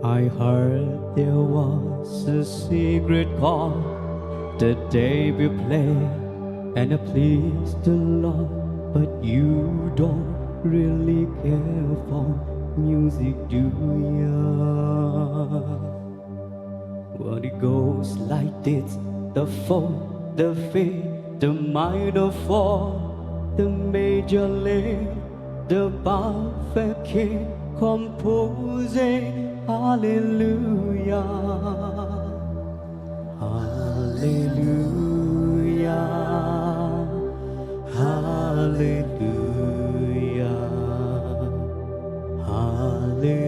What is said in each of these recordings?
I heard there was a secret chord the day we played, and it pleased the Lord, but you don't really care for music, do ya? Well, it goes like this: the fourth, the fifth, the minor four, the major lift, the perfect key composing. Hallelujah, Hallelujah, Hallelujah, Hallelujah,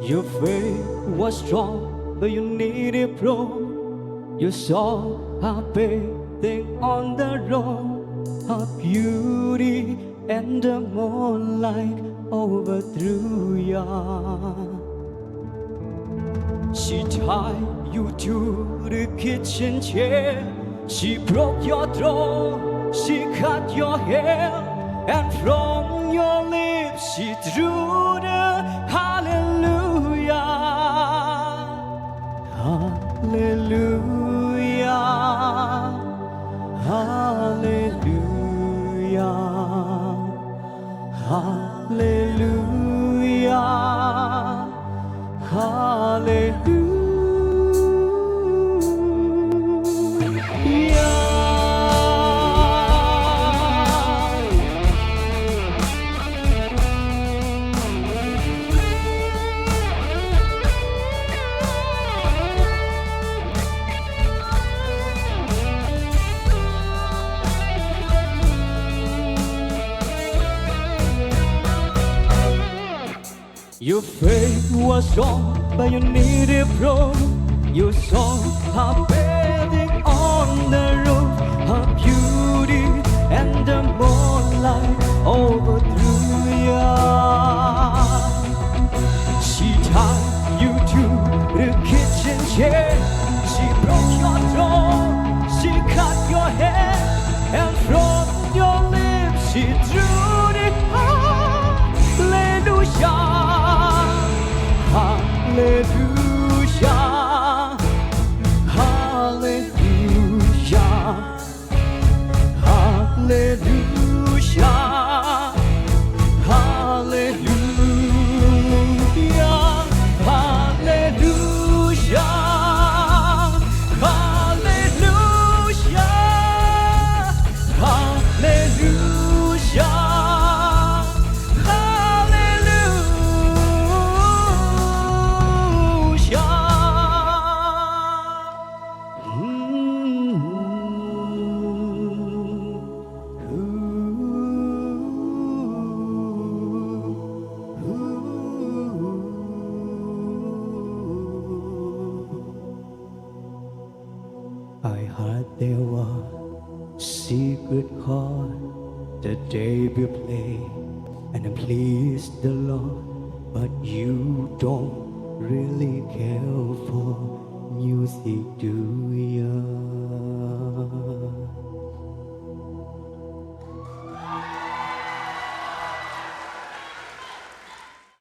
Your faith was strong, but you needed proof. You saw her bathing on the road, her beauty and the moonlight overthrew ya. She tied you to the kitchen chair. She broke your throat, she cut your hair, and from your lips she drew the hallelujah, hallelujah, hallelujah, hallelujah, hallelujah. Your faith was strong, but you needed proof. You saw her bathing on the roof, her beauty and the moonlight overthrew ya. She tied you to the kitchen chair. She broke your throat, she cut your hair, and from your lips she drew the hallelujah. Hallelujah, hallelujah, hallelujah, hallelujah, hallelujah, hallelujah, I heard there was secret chord the day we played, and it pleased the Lord, but you don't really care for music, do